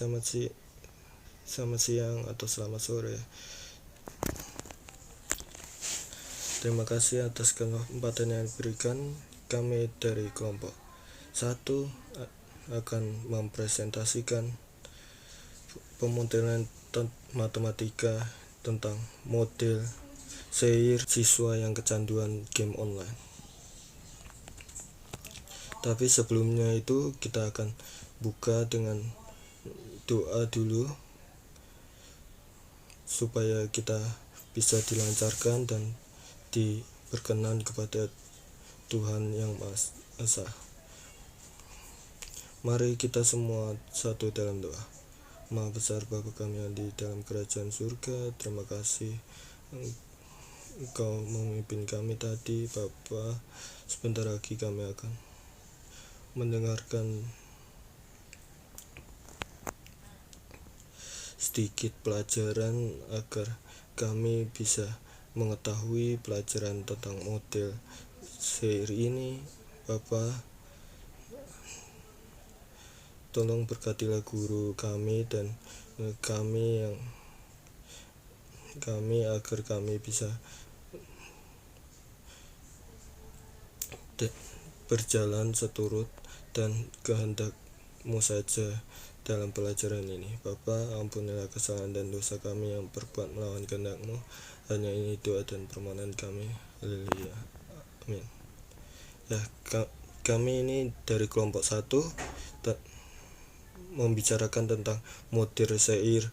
selamat siang atau selamat sore. Terima kasih atas kesempatan yang diberikan. Kami dari kelompok 1 akan mempresentasikan pemodelan matematika tentang model Seir siswa yang kecanduan game online. Tapi sebelumnya itu kita akan buka dengan doa dulu supaya kita bisa dilancarkan dan diberkenan kepada Tuhan yang Maha Esa. Mari kita semua satu dalam doa. Maha besar Bapa kami yang di dalam kerajaan surga, terima kasih Engkau memimpin kami tadi, Bapa. Sebentar lagi kami akan mendengarkan sedikit pelajaran agar kami bisa mengetahui pelajaran tentang model Seir ini. Bapa, tolong berkatilah guru kami dan kami agar kami bisa berjalan seturut dan kehendak-Mu saja dalam pelajaran ini. Bapa, ampunilah kesalahan dan dosa kami yang berbuat melawan kehendak-Mu. Hanya ini doa dan permohonan kami. Haleluya. Amin. Ya, kami ini dari kelompok 1 membicarakan tentang model Seir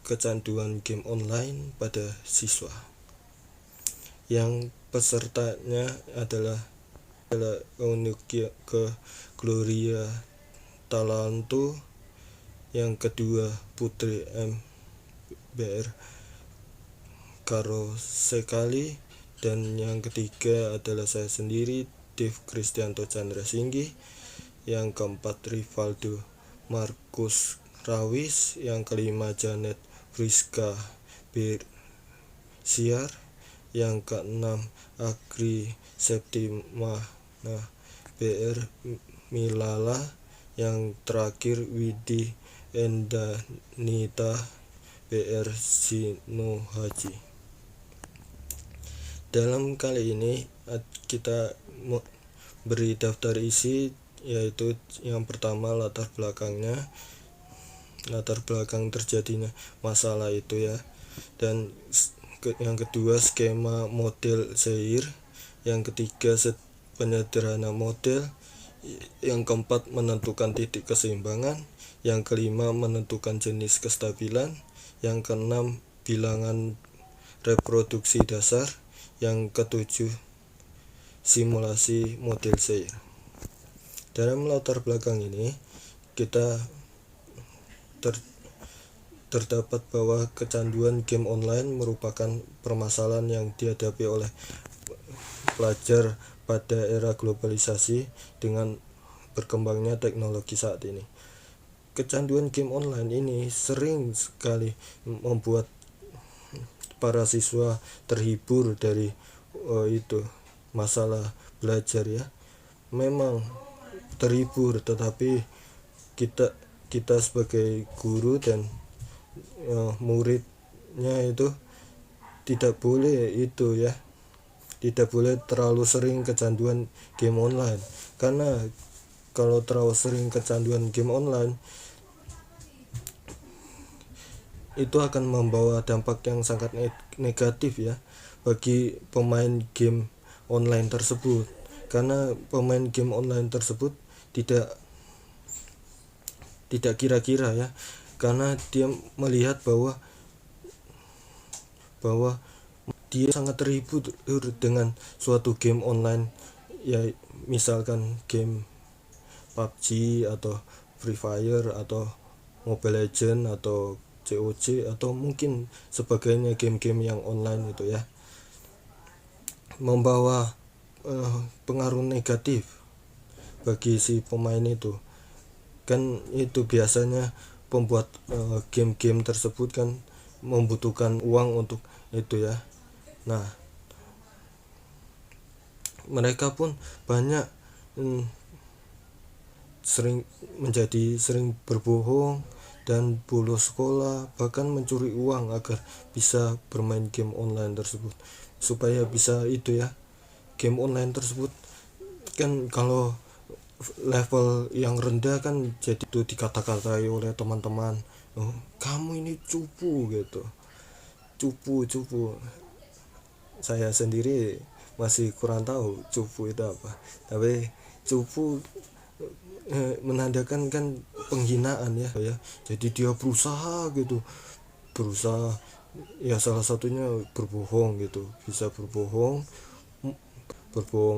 kecanduan game online pada siswa. Yang pesertanya adalah ke Gloria Talanto, yang kedua Putri MBR Karo Sekali, dan yang ketiga adalah saya sendiri, Dev Kristianto Chandra Singgi, yang keempat Rivaldo Markus Rawis, yang kelima Janet Friska Bersiar, yang keenam Agri Septimana BR Milala, yang terakhir Widi Endanita BR Sinohaji. Dalam kali ini kita beri daftar isi, yaitu yang pertama latar belakang terjadinya masalah itu ya, dan yang kedua skema model Seir, yang ketiga penyederhana model, yang keempat menentukan titik keseimbangan, yang kelima menentukan jenis kestabilan, yang keenam bilangan reproduksi dasar, yang ketujuh simulasi model Seir. Dalam latar belakang ini kita terdapat bahwa kecanduan game online merupakan permasalahan yang dihadapi oleh pelajar pada era globalisasi dengan berkembangnya teknologi saat ini. Kecanduan game online ini sering sekali membuat para siswa terhibur dari masalah belajar ya. Memang terhibur, tetapi kita sebagai guru dan muridnya itu tidak boleh terlalu sering kecanduan game online, karena kalau terlalu sering kecanduan game online itu akan membawa dampak yang sangat negatif ya bagi pemain game online tersebut, karena pemain game online tersebut tidak kira-kira ya, karena dia melihat bahwa dia sangat terhibur dengan suatu game online ya, misalkan game PUBG atau Free Fire atau Mobile Legends atau COC atau mungkin sebagainya, game-game yang online itu ya, membawa pengaruh negatif bagi si pemain itu. Kan itu biasanya pembuat game-game tersebut kan membutuhkan uang untuk itu ya. Nah, mereka pun banyak sering berbohong dan bolos sekolah, bahkan mencuri uang agar bisa bermain game online tersebut. Supaya bisa itu ya, game online tersebut kan kalau level yang rendah kan jadi itu dikata-katai oleh teman-teman, oh kamu ini cupu gitu, cupu. Saya sendiri masih kurang tahu cupu itu apa, tapi cupu menandakan kan penghinaan ya, jadi dia berusaha gitu, berusaha ya, salah satunya berbohong gitu, bisa berbohong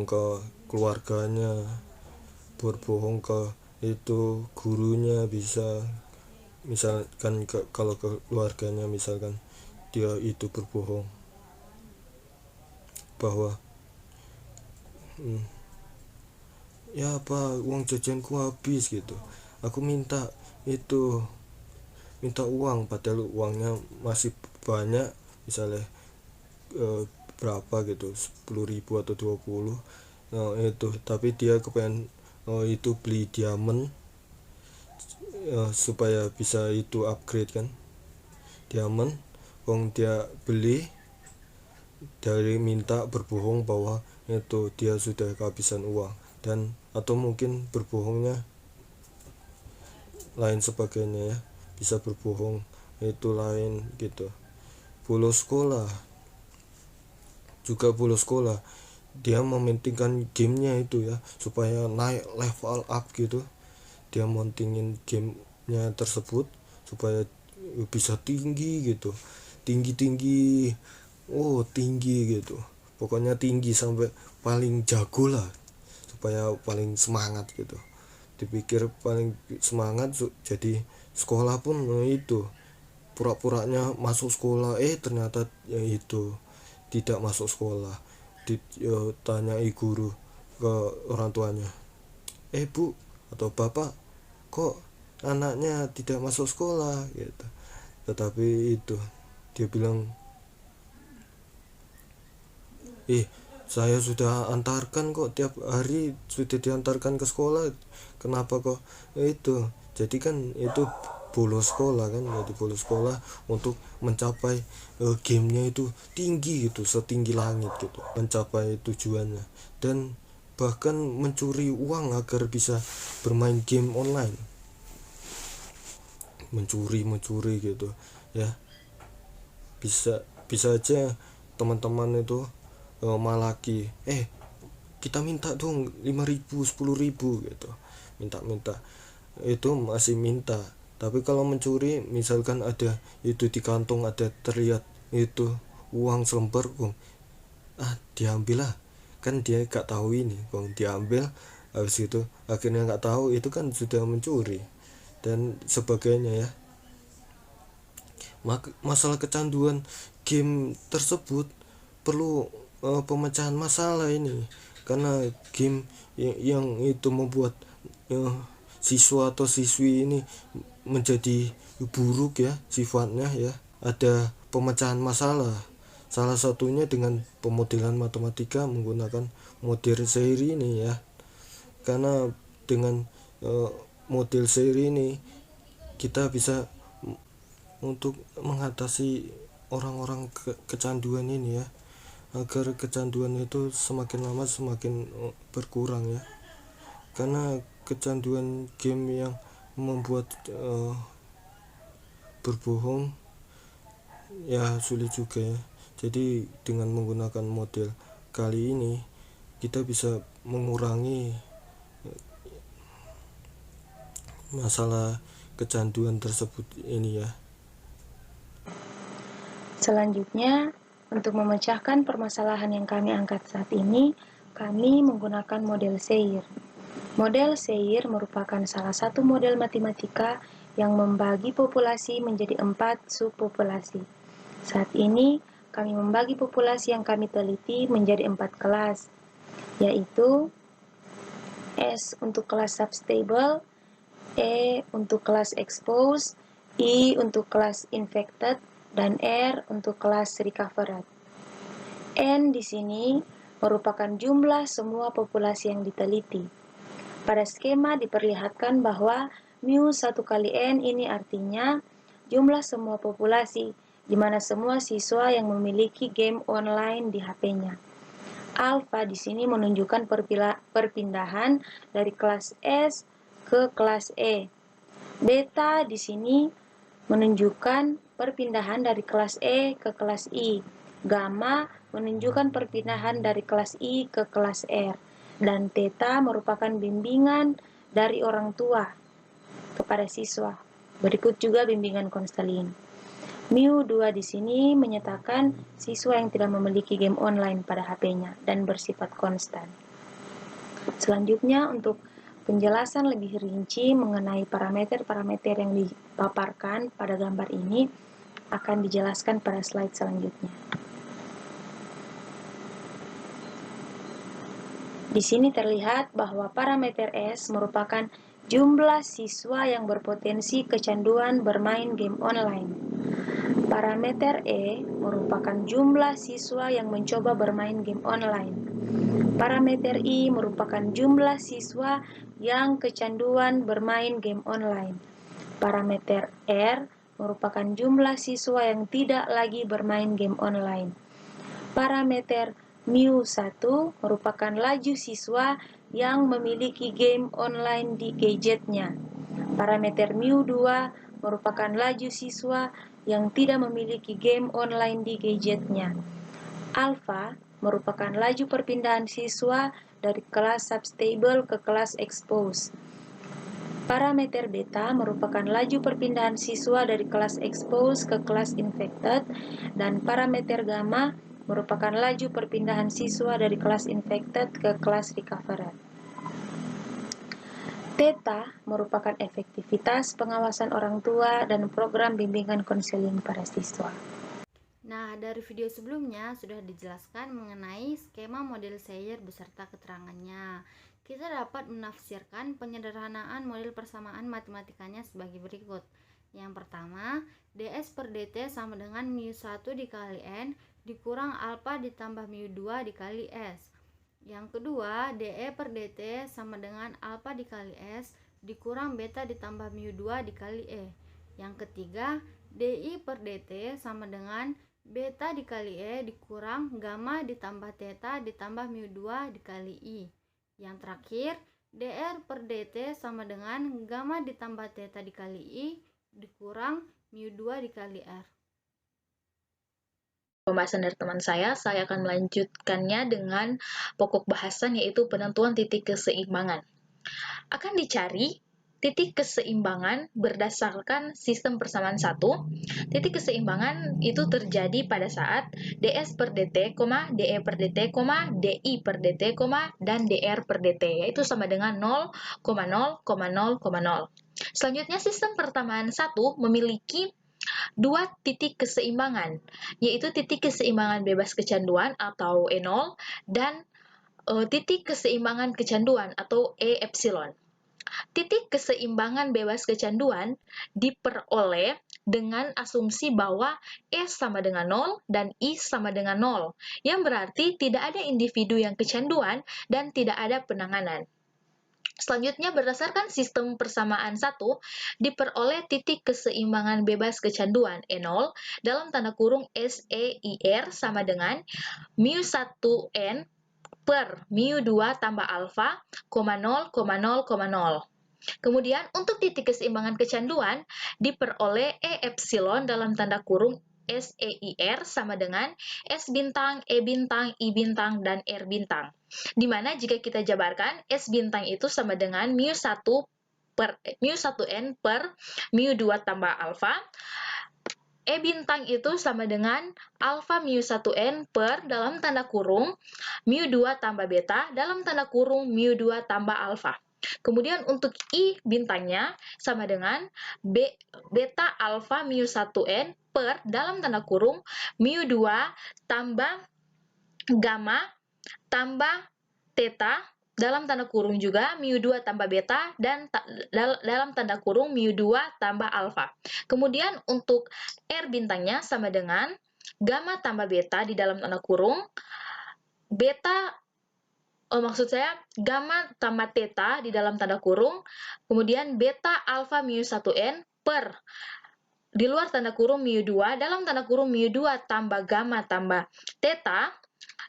ke keluarganya, berbohong ke itu gurunya, bisa misalkan kalau ke keluarganya misalkan dia itu berbohong bahwa ya apa, uang jajanku habis gitu, aku itu minta uang padahal uangnya masih banyak, misalnya berapa gitu, 10.000 atau 20. Nah, itu tapi dia kepengen itu beli diamond, supaya bisa itu upgrade kan diamond, wong dia beli dari minta berbohong bahwa itu dia sudah kehabisan uang, dan atau mungkin berbohongnya lain sebagainya ya, bisa berbohong itu lain gitu. Bolos sekolah, juga bolos sekolah, dia mementingkan gamenya itu ya, supaya naik level up gitu, dia montingin gamenya tersebut supaya bisa tinggi gitu, tinggi oh tinggi gitu, pokoknya tinggi sampai paling jago lah, supaya paling semangat gitu, dipikir paling semangat. Jadi sekolah pun itu pura-puranya masuk sekolah, ternyata ya itu tidak masuk sekolah. Tanyai guru ke orang tuanya, bu atau bapak, kok anaknya tidak masuk sekolah gitu, tetapi itu dia bilang, saya sudah antarkan kok, tiap hari sudah diantarkan ke sekolah, kenapa kok itu. Jadi kan itu bolos sekolah kan, jadi bolos sekolah untuk mencapai gamenya itu tinggi gitu, setinggi langit gitu, mencapai tujuannya, dan bahkan mencuri uang agar bisa bermain game online, mencuri gitu ya. Bisa aja teman-teman itu malaki, kita minta dong 5.000 10.000 gitu, minta itu masih minta. Tapi kalau mencuri, misalkan ada itu di kantong, ada terlihat itu uang selembar, diambil lah, kan dia gak tahu ini diambil, habis itu akhirnya gak tahu, itu kan sudah mencuri dan sebagainya ya. Masalah kecanduan game tersebut perlu pemecahan masalah ini, karena game yang itu membuat siswa atau siswi ini menjadi buruk ya sifatnya ya. Ada pemecahan masalah, salah satunya dengan pemodelan matematika menggunakan model seri ini ya, karena dengan model seri ini kita bisa untuk mengatasi orang-orang kecanduan ini ya, agar kecanduan itu semakin lama semakin berkurang ya. Karena kecanduan game yang membuat berbohong ya sulit juga ya. Jadi dengan menggunakan model kali ini kita bisa mengurangi masalah kecanduan tersebut ini ya. Selanjutnya, untuk memecahkan permasalahan yang kami angkat saat ini, kami menggunakan model Sayre. Model Sayre merupakan salah satu model matematika yang membagi populasi menjadi 4 subpopulasi. Saat ini, kami membagi populasi yang kami teliti menjadi 4 kelas, yaitu S untuk kelas substable, E untuk kelas exposed, I untuk kelas infected, dan R untuk kelas recovered. N di sini merupakan jumlah semua populasi yang diteliti. Pada skema diperlihatkan bahwa mu 1 kali N ini artinya jumlah semua populasi, di mana semua siswa yang memiliki game online di HP-nya. Alfa di sini menunjukkan perpindahan dari kelas S ke kelas E. Beta di sini menunjukkan perpindahan dari kelas E ke kelas I. Gamma menunjukkan perpindahan dari kelas I ke kelas R. Dan Theta merupakan bimbingan dari orang tua kepada siswa. Berikut juga bimbingan konseling. Mu 2 di sini menyatakan siswa yang tidak memiliki game online pada HP-nya dan bersifat konstan. Selanjutnya, untuk penjelasan lebih rinci mengenai parameter-parameter yang dipaparkan pada gambar ini akan dijelaskan pada slide selanjutnya. Di sini terlihat bahwa parameter S merupakan jumlah siswa yang berpotensi kecanduan bermain game online. Parameter E merupakan jumlah siswa yang mencoba bermain game online. Parameter I merupakan jumlah siswa yang kecanduan bermain game online. Parameter R merupakan jumlah siswa yang tidak lagi bermain game online. Parameter mu1 merupakan laju siswa yang memiliki game online di gadgetnya. Parameter mu2 merupakan laju siswa yang tidak memiliki game online di gadgetnya. Alpha merupakan laju perpindahan siswa dari kelas substable ke kelas expose. Parameter beta merupakan laju perpindahan siswa dari kelas expose ke kelas infected, dan parameter gamma merupakan laju perpindahan siswa dari kelas infected ke kelas recovered. Theta merupakan efektivitas pengawasan orang tua dan program bimbingan konseling para siswa. Nah, dari video sebelumnya sudah dijelaskan mengenai skema model Share beserta keterangannya. Kita dapat menafsirkan penyederhanaan model persamaan matematikanya sebagai berikut. Yang pertama, ds per dt sama dengan mu1 dikali n dikurang alpha ditambah mu2 dikali s. Yang kedua, de per dt sama dengan alpha dikali s dikurang beta ditambah mu2 dikali e. Yang ketiga, di per dt sama dengan beta dikali e dikurang gamma ditambah theta ditambah mu2 dikali i. Yang terakhir, dr per dt sama dengan gamma ditambah theta dikali i dikurang mu2 dikali r. Pembahasan dari teman saya akan melanjutkannya dengan pokok bahasan, yaitu penentuan titik keseimbangan. Akan dicari titik keseimbangan berdasarkan sistem persamaan 1. Titik keseimbangan itu terjadi pada saat ds per dt, de per dt, di per dt, dan dr per dt, yaitu sama dengan 0,0,0,0. Selanjutnya, sistem persamaan 1 memiliki dua titik keseimbangan, yaitu titik keseimbangan bebas kecanduan atau E0 dan titik keseimbangan kecanduan atau E epsilon. Titik keseimbangan bebas kecanduan diperoleh dengan asumsi bahwa S sama dengan 0 dan I sama dengan 0, yang berarti tidak ada individu yang kecanduan dan tidak ada penanganan. Selanjutnya, berdasarkan sistem persamaan 1, diperoleh titik keseimbangan bebas kecanduan E0 dalam tanda kurung SEIR sama dengan mu1N per mu2 tambah alfa, 0,0,0. Kemudian, untuk titik keseimbangan kecanduan, diperoleh E epsilon dalam tanda kurung SEIR sama dengan S bintang, E bintang, I bintang, dan R bintang. Di mana jika kita jabarkan, S bintang itu sama dengan mu1N per mu2 tambah alfa. E bintang itu sama dengan alfa mu1N per dalam tanda kurung mu2 tambah beta dalam tanda kurung mu2 tambah alfa. Kemudian untuk I bintangnya sama dengan beta alfa mu1N per dalam tanda kurung mu2 tambah gamma tambah theta dalam tanda kurung juga mu2 tambah beta dan dalam tanda kurung mu2 tambah alfa. Kemudian untuk R bintangnya sama dengan gamma tambah beta di dalam tanda kurung beta maksud saya gamma tambah theta di dalam tanda kurung, kemudian beta alfa mu 1n per di luar tanda kurung mu 2 dalam tanda kurung mu 2 tambah gamma tambah theta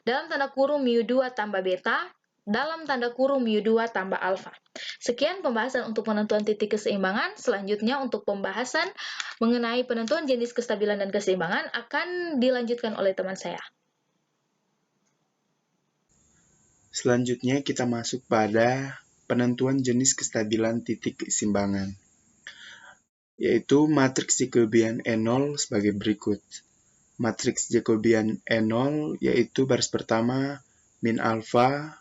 dalam tanda kurung mu 2 tambah beta dalam tanda kurung mu 2 tambah alfa. Sekian pembahasan untuk penentuan titik keseimbangan. Selanjutnya untuk pembahasan mengenai penentuan jenis kestabilan dan keseimbangan akan dilanjutkan oleh teman saya. Selanjutnya kita masuk pada penentuan jenis kestabilan titik keseimbangan, yaitu matriks Jacobian E0 sebagai berikut. Matriks Jacobian E0 yaitu baris pertama min alfa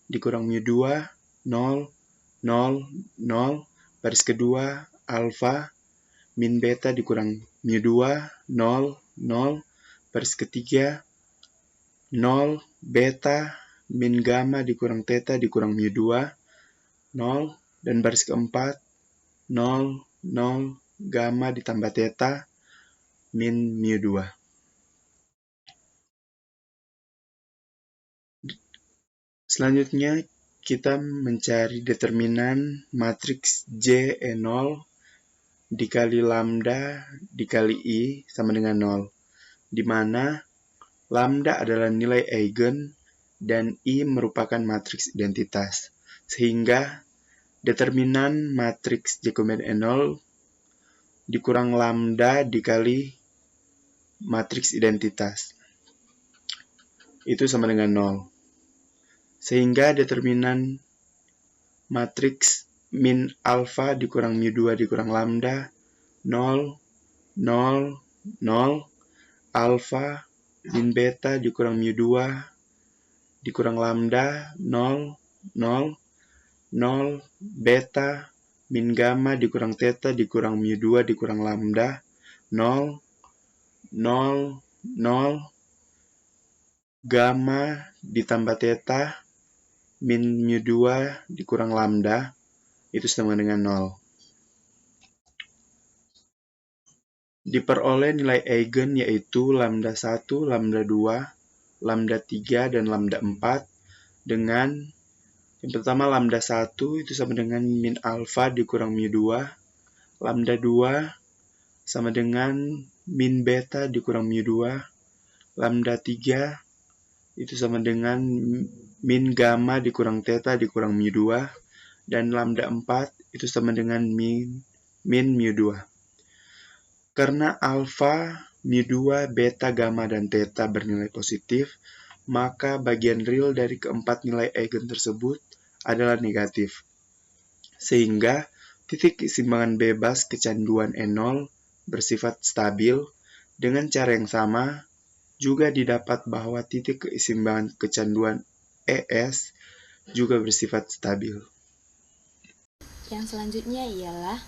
dikurang mu 2, 0, 0, 0. Baris kedua alfa min beta dikurang mu 2, 0, 0. Baris ketiga 0, beta min gamma dikurang theta dikurang mu 2, 0. Dan baris keempat 0, 0, gamma ditambah theta min mu 2. Selanjutnya kita mencari determinan matriks JE0 dikali lambda dikali I sama dengan 0, di mana lambda adalah nilai eigen dan I merupakan matriks identitas, sehingga determinan matriks Jacobian E0 dikurang lambda dikali matriks identitas itu sama dengan 0. Sehingga determinan matriks min alfa dikurang mu 2 dikurang lambda 0, 0, 0. Alfa min beta dikurang mu 2 dikurang lambda 0, 0, 0. Beta min gamma dikurang theta dikurang mu 2 dikurang lambda 0, 0, 0. Gamma ditambah theta min mu 2 dikurang lambda itu sama dengan 0. Diperoleh nilai eigen yaitu lambda 1, lambda 2, lambda 3, dan lambda 4 dengan yang pertama lambda 1 itu sama dengan min alfa dikurang mu 2, lambda 2 sama dengan min beta dikurang mu 2, lambda 3 itu sama dengan min gamma dikurang theta dikurang mu 2, dan lambda 4 itu sama dengan min mu 2. Karena alfa, mu 2, beta, gamma, dan theta bernilai positif, maka bagian real dari keempat nilai eigen tersebut adalah negatif. Sehingga titik keseimbangan bebas kecanduan E0 bersifat stabil. Dengan cara yang sama, juga didapat bahwa titik keseimbangan kecanduan ES juga bersifat stabil. Yang selanjutnya ialah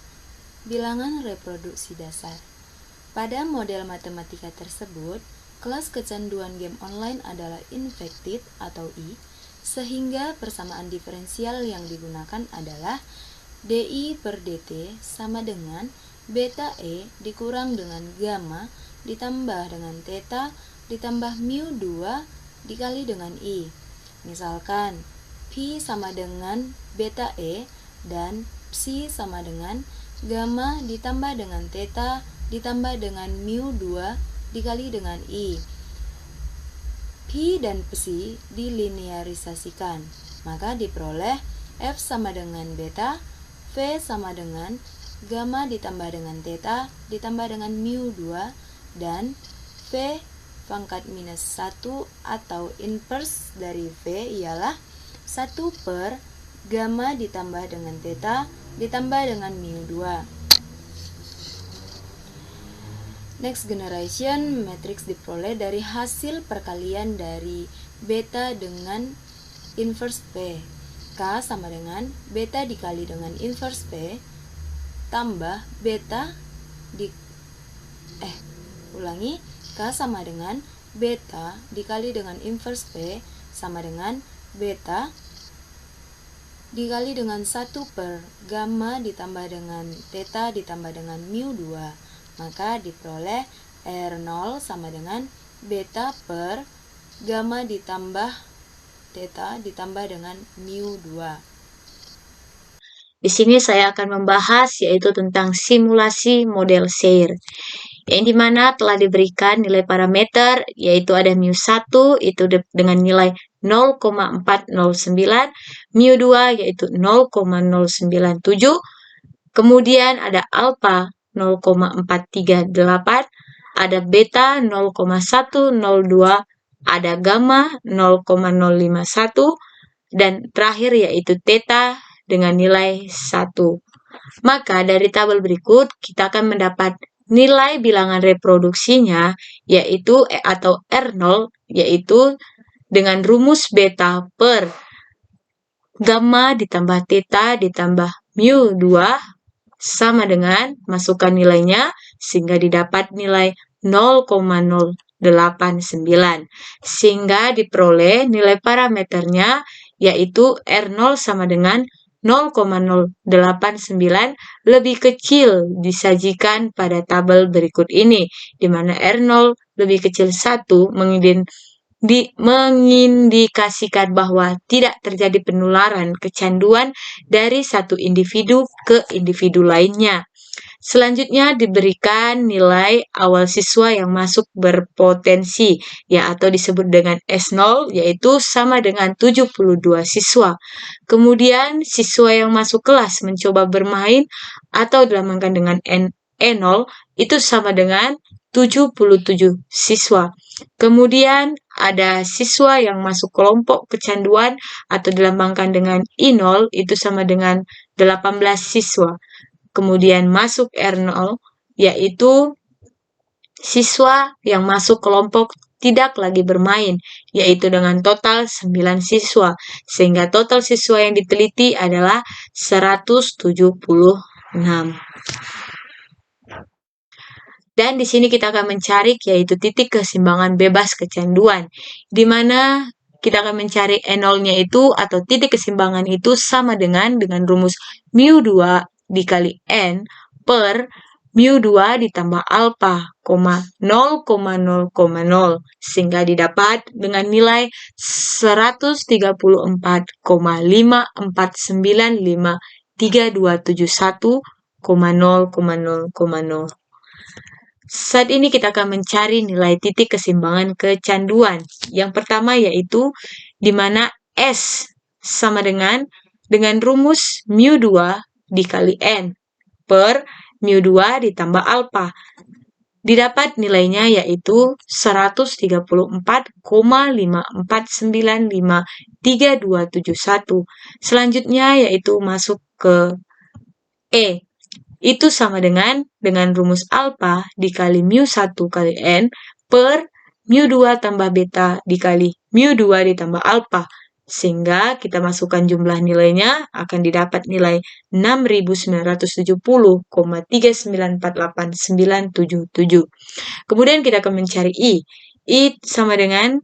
bilangan reproduksi dasar. Pada model matematika tersebut, kelas kecanduan game online adalah infected atau I, sehingga persamaan diferensial yang digunakan adalah DI per DT sama dengan beta E dikurang dengan gamma ditambah dengan theta ditambah mu 2 dikali dengan I. Misalkan, Pi sama dengan beta E dan Psi sama dengan gamma ditambah dengan theta ditambah dengan mu 2 dikali dengan I. Pi dan Psi dilinearisasikan, maka diperoleh F sama dengan beta, V sama dengan gamma ditambah dengan theta ditambah dengan mu 2, dan V pangkat minus 1 atau inverse dari V ialah 1 per gamma ditambah dengan theta ditambah dengan mu 2. Next generation matrix diperoleh dari hasil perkalian dari beta dengan inverse P. K sama dengan beta dikali dengan inverse P tambah beta K sama dengan beta dikali dengan inverse P sama dengan beta dikali dengan 1 per gamma ditambah dengan theta ditambah dengan mu 2. Maka diperoleh R0 sama dengan beta per gamma ditambah theta ditambah dengan mu 2. Di sini saya akan membahas yaitu tentang simulasi model Sayre, yang dimana telah diberikan nilai parameter yaitu ada mu1 itu dengan nilai 0,409, mu2 yaitu 0,097, kemudian ada alfa 0,438, ada beta 0,102, ada gamma 0,051, dan terakhir yaitu theta dengan nilai 1. Maka dari tabel berikut kita akan mendapat nilai bilangan reproduksinya yaitu atau R0 yaitu dengan rumus beta per gamma ditambah theta ditambah mu2 sama dengan masukkan nilainya sehingga didapat nilai 0,089 sehingga diperoleh nilai parameternya yaitu R0 sama dengan 0,089 lebih kecil disajikan pada tabel berikut ini, di mana R0 lebih kecil 1 mengindikasikan bahwa tidak terjadi penularan kecanduan dari satu individu ke individu lainnya. Selanjutnya diberikan nilai awal siswa yang masuk berpotensi, ya atau disebut dengan S0, yaitu sama dengan 72 siswa. Kemudian siswa yang masuk kelas mencoba bermain atau dilambangkan dengan E0 itu sama dengan 77 siswa. Kemudian ada siswa yang masuk kelompok kecanduan atau dilambangkan dengan I0 itu sama dengan 18 siswa. Kemudian masuk R0 yaitu siswa yang masuk kelompok tidak lagi bermain, yaitu dengan total 9 siswa, sehingga total siswa yang diteliti adalah 176. Dan di sini kita akan mencari yaitu titik keseimbangan bebas kecanduan, di mana kita akan mencari E0-nya itu atau titik keseimbangan itu sama dengan rumus mu2 dikali N per mu2 ditambah alfa, 0,0,0 sehingga didapat dengan nilai 134,5495321,0,0,0. Saat ini kita akan mencari nilai titik keseimbangan kecanduan. Yang pertama yaitu di mana S sama dengan rumus mu2 dikali N per mu2 ditambah alfa. Didapat nilainya yaitu 134,5495321. Selanjutnya yaitu masuk ke E. Itu sama dengan rumus alfa dikali mu1 kali N per mu2 tambah beta dikali mu2 ditambah alfa. Sehingga kita masukkan jumlah nilainya akan didapat nilai 6.970,3948,977. Kemudian kita akan mencari I. I sama dengan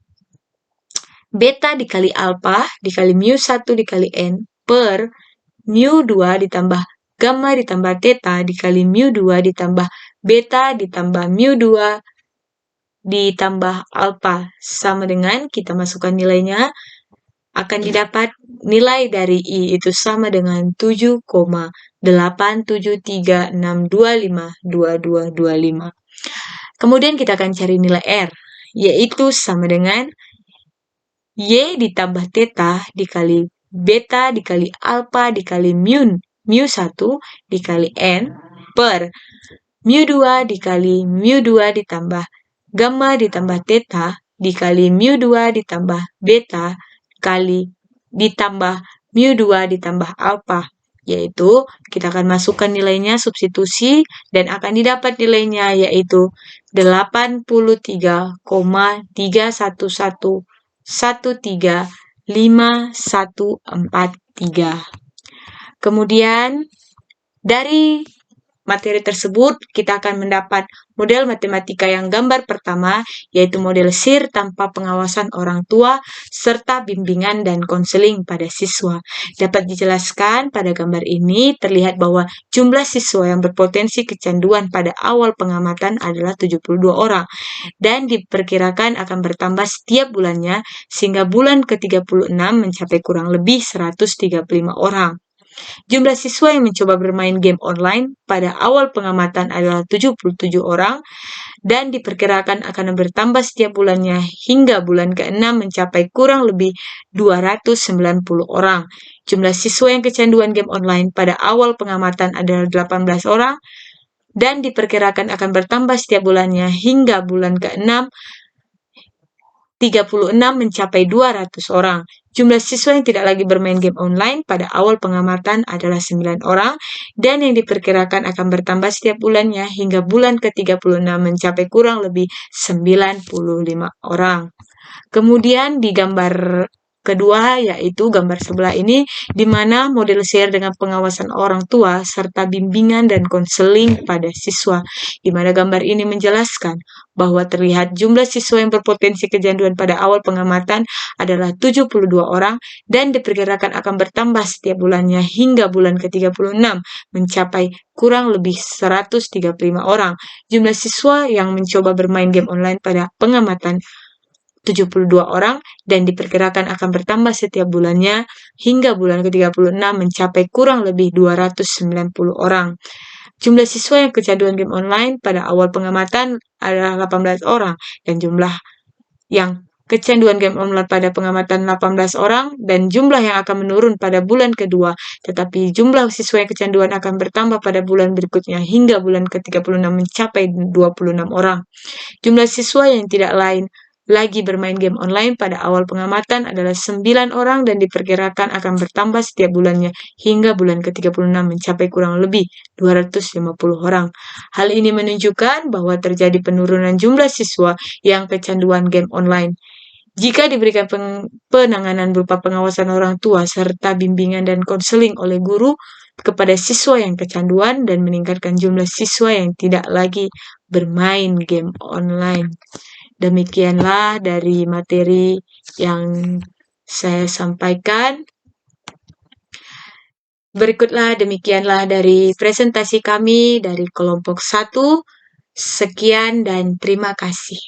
beta dikali alfa dikali mu1 dikali N per mu2 ditambah gamma ditambah theta dikali mu2 ditambah beta ditambah mu2 ditambah alfa sama dengan kita masukkan nilainya akan didapat nilai dari I itu sama dengan 7,873625225. Kemudian kita akan cari nilai R, yaitu sama dengan Y ditambah theta dikali beta dikali alfa dikali mu1 dikali N per mu2 dikali mu2 ditambah gamma ditambah theta dikali mu2 ditambah beta kali ditambah mu2 ditambah alfa, yaitu kita akan masukkan nilainya substitusi dan akan didapat nilainya yaitu 83,311135143. Kemudian dari materi tersebut, kita akan mendapat model matematika yang gambar pertama, yaitu model SEIR tanpa pengawasan orang tua, serta bimbingan dan konseling pada siswa. Dapat dijelaskan pada gambar ini, terlihat bahwa jumlah siswa yang berpotensi kecanduan pada awal pengamatan adalah 72 orang, dan diperkirakan akan bertambah setiap bulannya, sehingga bulan ke-36 mencapai kurang lebih 135 orang. Jumlah siswa yang mencoba bermain game online pada awal pengamatan adalah 77 orang dan diperkirakan akan bertambah setiap bulannya hingga bulan ke-6 mencapai kurang lebih 290 orang. Jumlah siswa yang kecanduan game online pada awal pengamatan adalah 18 orang dan diperkirakan akan bertambah setiap bulannya hingga bulan ke-6 36 mencapai 200 orang. Jumlah siswa yang tidak lagi bermain game online pada awal pengamatan adalah 9 orang dan yang diperkirakan akan bertambah setiap bulannya hingga bulan ke-36 mencapai kurang lebih 95 orang. Kemudian di gambar kedua, yaitu gambar sebelah ini, di mana model SEIR dengan pengawasan orang tua serta bimbingan dan konseling pada siswa, di mana gambar ini menjelaskan bahwa terlihat jumlah siswa yang berpotensi kecanduan pada awal pengamatan adalah 72 orang dan diperkirakan akan bertambah setiap bulannya hingga bulan ke-36 mencapai kurang lebih 135 orang. Jumlah siswa yang mencoba bermain game online pada pengamatan 72 orang dan diperkirakan akan bertambah setiap bulannya hingga bulan ke-36 mencapai kurang lebih 290 orang. Jumlah siswa yang kecanduan game online pada awal pengamatan adalah 18 orang dan jumlah yang kecanduan game online pada pengamatan 18 orang dan jumlah yang akan menurun pada bulan kedua, tetapi jumlah siswa yang kecanduan akan bertambah pada bulan berikutnya hingga bulan ke-36 mencapai 26 orang. Jumlah siswa yang tidak lain lagi bermain game online pada awal pengamatan adalah 9 orang dan diperkirakan akan bertambah setiap bulannya hingga bulan ke-36 mencapai kurang lebih 250 orang. Hal ini menunjukkan bahwa terjadi penurunan jumlah siswa yang kecanduan game online. Jika diberikan penanganan berupa pengawasan orang tua serta bimbingan dan konseling oleh guru kepada siswa yang kecanduan dan meningkatkan jumlah siswa yang tidak lagi bermain game online. Demikianlah dari materi yang saya sampaikan. Demikianlah dari presentasi kami dari kelompok 1. Sekian dan terima kasih.